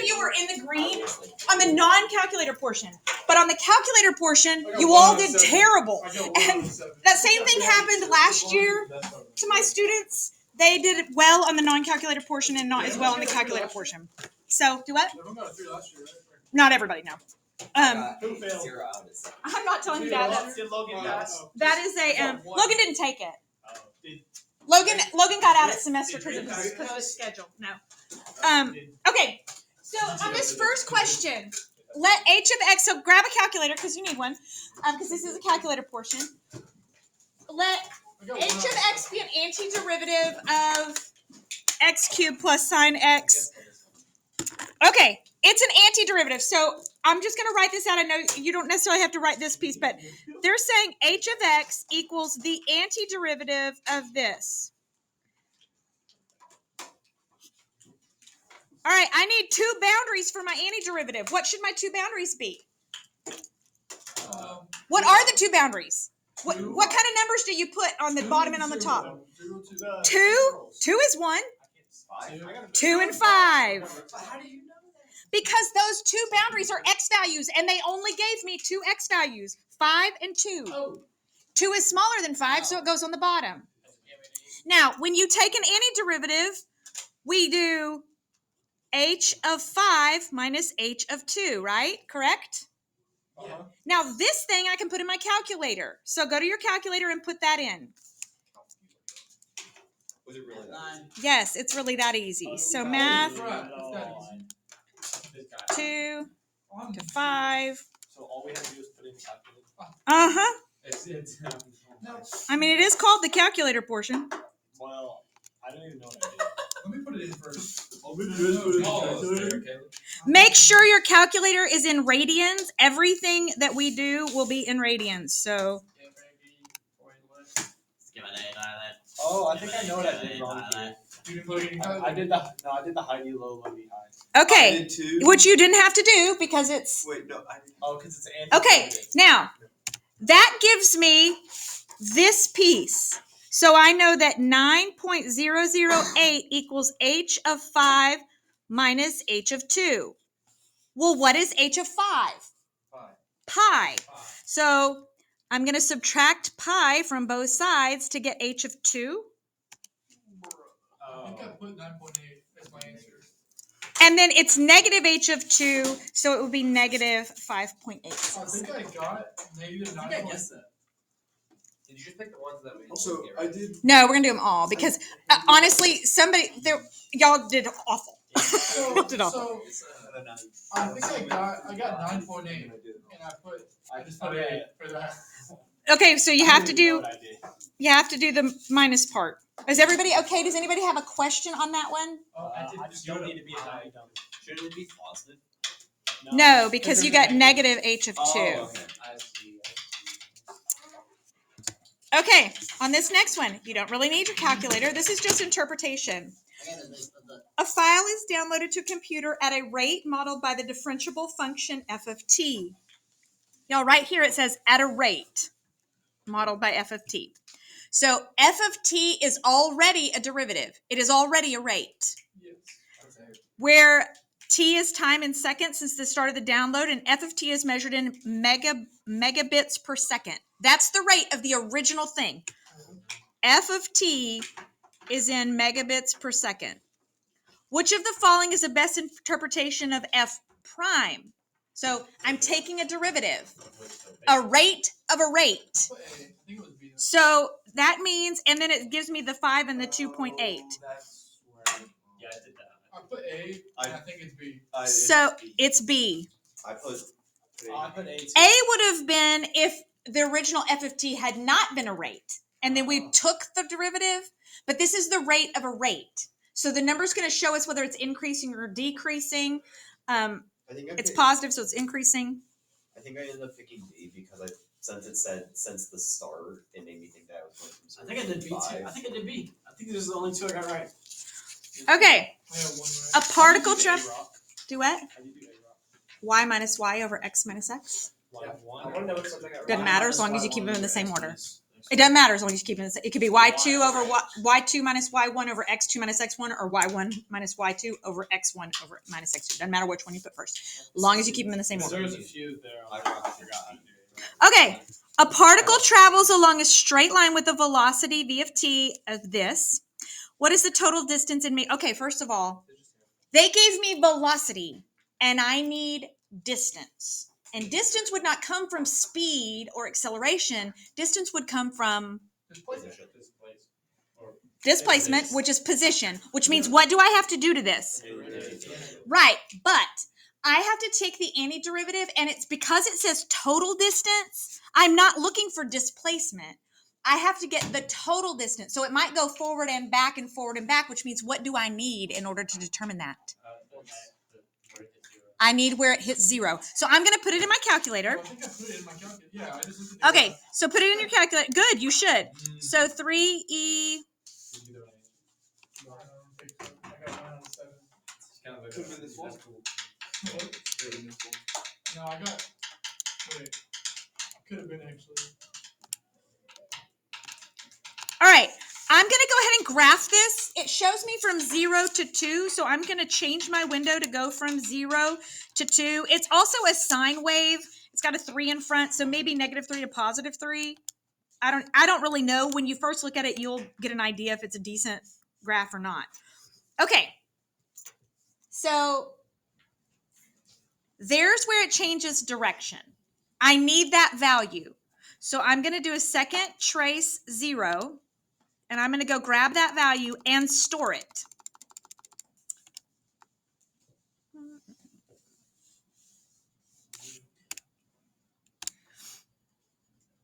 you were in the green on the non-calculator portion, but on the calculator portion, you all did terrible. And that same thing happened last year to my students. They did well on the non-calculator portion and not as well on the calculator portion. So, do what? Not everybody, no. I'm not telling you that. That is a Logan didn't take it. Logan got out at semester because of his schedule. No. Okay. So on this first question, let h of x. So grab a calculator because you need one. Because this is a calculator portion. Let h of x be an antiderivative of x cubed plus sine x. Okay, it's an antiderivative. So I'm just going to write this out. I know you don't necessarily have to write this piece, but they're saying h of x equals the antiderivative of this. All right, I need two boundaries for my antiderivative. What should my two boundaries be? What are the two boundaries? What kind of numbers do you put on the bottom and on the top? 2? 2 is 1. 2 and 5. How do you know that? Because those two boundaries are x values, and they only gave me two x values, 5 and 2. Oh. 2 is smaller than 5, so it goes on the bottom. Now, when you take an antiderivative, we do h of 5 minus h of 2, right? Correct? Yeah. Now, this thing I can put in my calculator. So go to your calculator and put that in. Was it really that easy? Yes, it's really that easy. So math, 2 to 5. So all we have to do is put in calculator. Uh-huh. It's I mean, it is called the calculator portion. well, I don't even know what I did. Let me put it in first. Make sure your calculator is in radians. Everything that we do will be in radians. So Oh, I think I know what I did wrong. You didn't put it in I did the Heidi low, Logie high. I okay, did too. which you didn't have to do because it's Wait, no, I didn't. Oh, because it's an okay. Now that gives me this piece. So I know that 9.008 equals h of 5 minus h of 2. Well, what is h of 5? Pi. So I'm going to subtract pi from both sides to get h of 2. I think I put 9.8 as my answer. And then it's negative h of 2, so it would be negative 5.8. I think I got negative 9.8. Did you just pick the ones that we Also, I did. No, we're going to do them all because honestly, y'all did awful. Did awful. So I think I got 9.8, and I just put it for that. Okay, so you have to do the minus part. Is everybody okay? Does anybody have a question on that one? Oh, I just don't need to be a dummy. Shouldn't it be positive? No, because you got negative h of 2. Oh, okay. I see. Okay, on this next one, you don't really need your calculator. This is just interpretation. A file is downloaded to a computer at a rate modeled by the differentiable function f of t. Y'all, right here it says at a rate modeled by f of t. So f of t is already a derivative. It is already a rate. Yes. Where t is time in seconds since the start of the download, and f of t is measured in megabits per second. That's the rate of the original thing. F of t is in megabits per second. Which of the following is the best interpretation of f prime? So I'm taking a derivative, a rate of a rate. I put A. I think it was B. So that means, and then it gives me the 5 and the 2.8. That's where. Yeah, I did that. I put A, and I think it's B. So it's B. I put. I put A. A would have been if the original f of t had not been a rate, and then we took the derivative, but this is the rate of a rate. So the number is going to show us whether it's increasing or decreasing. It's positive, so it's increasing. I think I ended up picking B because since it said since the start, it made me think that I was going from 0 I think I did B to too. 5. I think I did B. I think this is the only two I got right. Okay, I have one a right. particle I did travel. A-rock. Do what? I did do A-rock. Y minus y over x minus x. One. I want to know what something I got Doesn't wrong. matter as long as you keep them in the same order. It doesn't matter as long as you keep it. It could be y2 over y2 minus y1 over x2 minus x1, or y1 minus y2 over x1 over minus x2. Doesn't matter which one you put first, as long as you keep them in the same order. There's a few there. I forgot. Okay, a particle travels along a straight line with a velocity v of t of this. What is the total distance in me? Okay, first of all, they gave me velocity, and I need distance. And distance would not come from speed or acceleration. Distance would come from displacement, which is position, which means what do I have to do to this? Right, but I have to take the antiderivative, and it's because it says total distance, I'm not looking for displacement. I have to get the total distance. So it might go forward and back, which means what do I need in order to determine that? I need where it hits 0. So I'm going to put it in my calculator. I think I put it in my calculator. Yeah, I just looked at the Okay, so put it in your calculator. Good, you should. So 3e. I got 1 out of 7. Could've been this one. No, I got. Wait. Could have been actually. All right, I'm going to go ahead and graph this. It shows me from 0 to 2, so I'm going to change my window to go from 0 to 2. It's also a sine wave. It's got a 3 in front, so maybe -3 to +3. I don't really know. When you first look at it, you'll get an idea if it's a decent graph or not. Okay, so there's where it changes direction. I need that value. So I'm going to do a second trace 0. And I'm going to go grab that value and store it.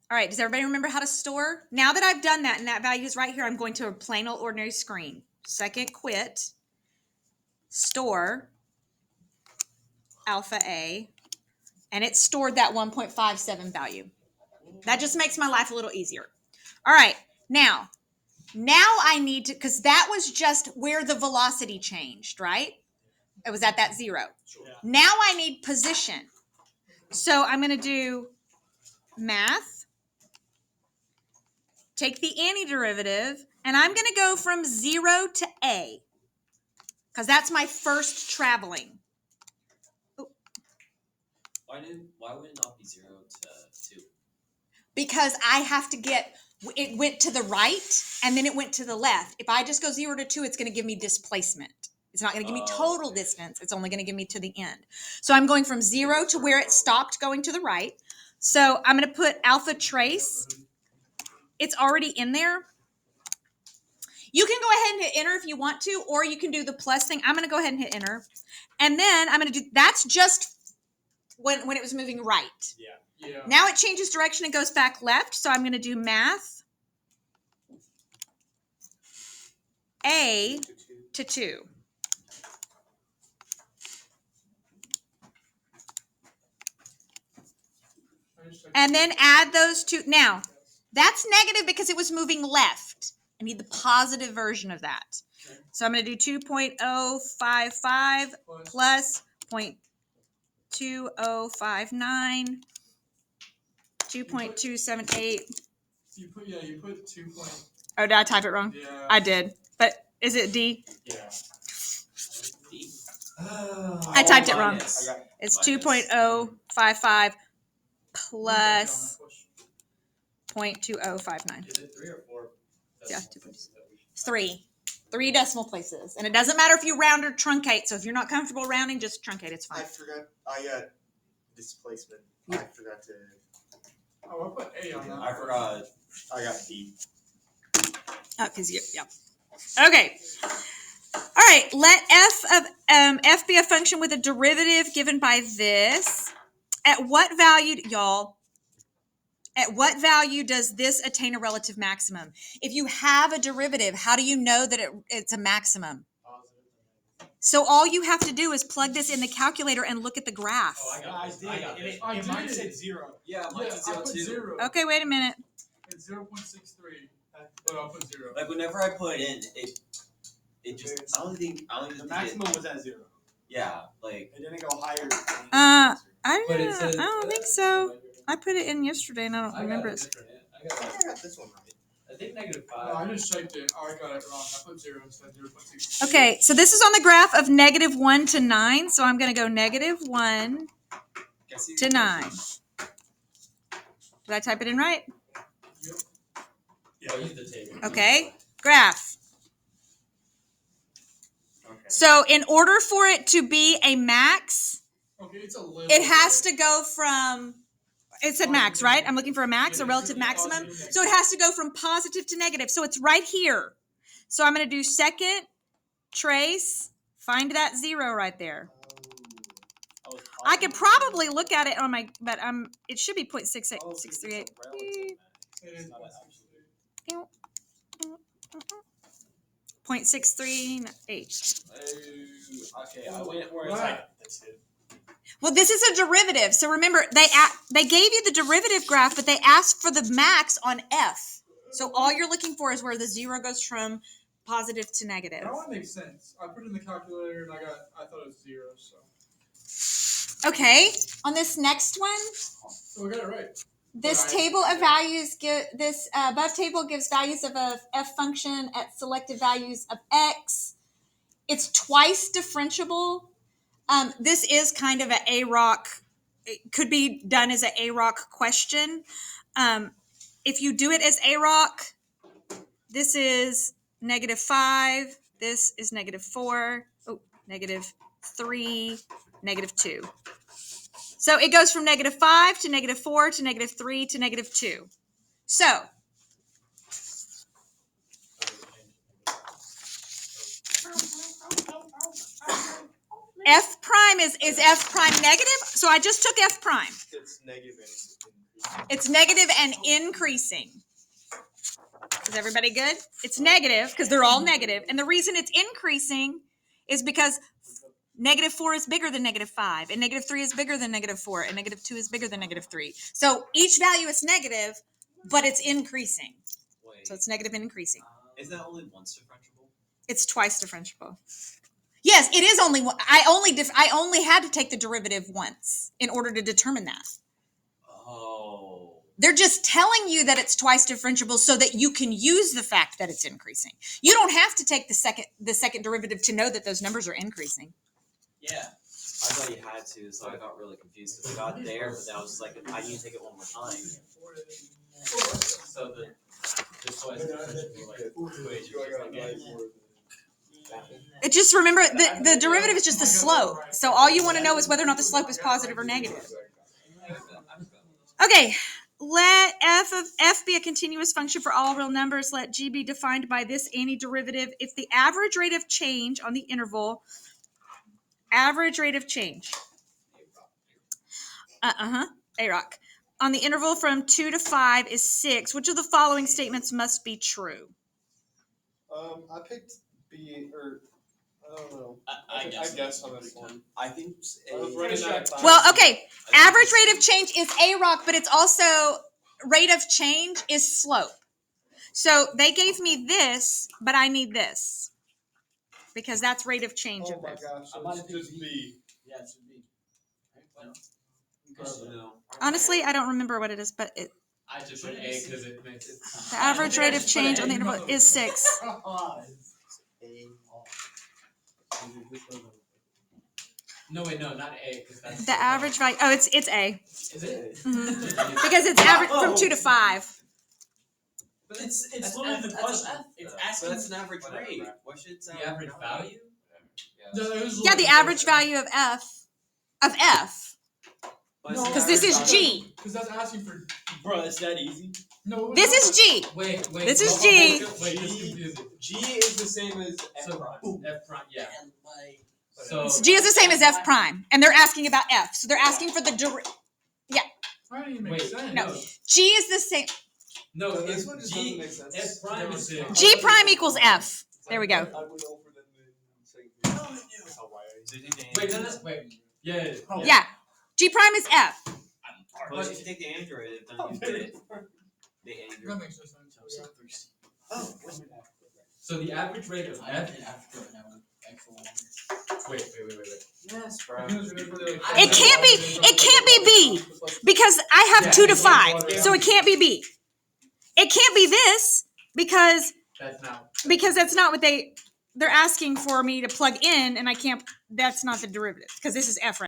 All right, does everybody remember how to store? Now that I've done that and that value is right here, I'm going to a plain old ordinary screen. Second quit, store, alpha A, and it stored that 1.57 value. That just makes my life a little easier. All right, now I need to, because that was just where the velocity changed, right? It was at that 0. Yeah. Now I need position. So I'm going to do math, take the antiderivative, and I'm going to go from 0 to A, because that's my first traveling. Why would it not be 0 to 2? Because I have to get, it went to the right, and then it went to the left. If I just go 0 to 2, it's going to give me displacement. It's not going to give me total distance. It's only going to give me to the end. So I'm going from 0 to where it stopped going to the right. So I'm going to put alpha trace. It's already in there. You can go ahead and hit enter if you want to, or you can do the plus thing. I'm going to go ahead and hit enter. And then I'm going to do, that's just when it was moving right. Yeah. Now it changes direction and goes back left. So I'm going to do math A to 2. And then add those two. Now, that's negative because it was moving left. I need the positive version of that. So I'm going to do 2.055 plus 0.2059, 2.278. You put 2 point. Oh, did I type it wrong? Yeah. I did. But is it D? Yeah. I typed it wrong. Minus. It's Minus. 2.055 plus 0.2059. Is it 3 or 4? Yeah, 3. 3 decimal places. And it doesn't matter if you round or truncate. So if you're not comfortable rounding, just truncate. It's I fine. forgot. I got displacement. I forgot to. Oh, I put A on that. I forgot. I got D. Oh, because yeah. Okay. All right. Let f be a function with a derivative given by this. At what value, y'all? At what value does this attain a relative maximum? If you have a derivative, how do you know that it's a maximum? So all you have to do is plug this in the calculator and look at the graph. Oh, I got this. I And mine did. said 0. Yeah, Yeah, mine's I 0 put too. 0. Okay, wait a minute. It's 0.63. But I'll put 0. Like whenever I put in, it just I don't even The think it. maximum was at 0. Yeah, like It didn't go higher. I But it don't says- think so. I put it in yesterday and I don't remember it. I think I got this one right. I think negative No, I 5. just typed it. Oh, I got it wrong. I put 0 instead of 0.6. Okay, so this is on the graph of -1 to 9. So I'm going to go -1 to 9. Did I type it in right? Yeah, use the table. Okay, graph. Okay. So in order for it to be a max, Okay, it's a little. it has to go from, it said max, right? I'm looking for a max, a Yeah, relative it's maximum. positive, So it has to go from positive to negative. So it's right here. So I'm going to do second, trace, find that 0 right there. I could probably look at it on my, but it should be 0.68638. It is Not positive. 0.638. Okay, I went where it's Right. like. Well, this is a derivative. So remember, they gave you the derivative graph, but they asked for the max on f. So all you're looking for is where the 0 goes from positive to negative. That one makes sense. I put it in the calculator and I thought it was 0. So Okay, on this next one, we got it right. this Right. table of values above table gives values of a f function at selected values of x. It's twice differentiable. This is kind of an A-rock. It could be done as an A-rock question. If you do it as A-rock, this is -5. This is -4. Oh, -3, -2. So it goes from -5 to -4 to -3 to -2. So f prime is f prime negative. So I just took f prime. It's negative and It's negative and increasing. Is everybody good? It's negative because they're all negative. And the reason it's increasing is because -4 is bigger than -5, and -3 is bigger than -4, and -2 is bigger than -3. So each value is negative, but it's increasing. Wait. So it's negative and increasing. Is that only once differentiable? It's twice differentiable. Yes, it is only one. I only had to take the derivative once in order to determine that. Oh. They're just telling you that it's twice differentiable so that you can use the fact that it's increasing. You don't have to take the second derivative to know that those numbers are increasing. Yeah. I thought you had to, so I got really confused because I got there, but then I was just like, I need to take it one more time. So the twice differentiable like equation is like It just remember the derivative is just the slope. So all you want to know is whether or not the slope is positive or negative. Okay, let f be a continuous function for all real numbers. Let g be defined by this antiderivative if the average rate of change on the interval, A-rock, on the interval from 2 to 5 is 6. Which of the following statements must be true? I picked B, or I don't know. I guess on this one. I think I was running out of time. Well, okay, average rate of change is A-rock, but it's also rate of change is slope. So they gave me this, but I need this because that's rate of change Oh of my this. gosh, so it's just B. Yeah, it should be. No. Honestly, I don't remember what it is, but I just put A because it makes it. the average rate of change on the interval is 6. No, wait, no, not A because that's The average value. Oh, it's A. Is it? Mhm. Because it's average from 2 to 5. But it's That's literally F, the that's question. F, It's though. asking. But that's an average Whatever, rate. bro. What should it The average value? No, it was Yeah, the average value of F. Because this is G. Because that's asking for. Bro, it's that easy. No, it was This not. is G. Wait. This is hold on, G. Wait, this is confusing. G is the same as F So prime. F prime, yeah. So G is the same as F prime, and they're asking about F. So they're asking for the That didn't even make wait, sense. No. G is the same. no, No, this if one just G doesn't make sense. F prime is 6. G prime equals F. There we go. I went over them in second period. That's how why I- So you take the Wait, android. no, wait. Yeah. Yeah. G prime is F. But if you take the android, then you get it. The That android. makes no sense. Oh, So the average rate of F. Wait. Yes, bro. It can't be B because I have 2 to 5, so it can't be B. It can't be this because That's not what they're asking for me to plug in, and I can't. That's not the derivative because this is f right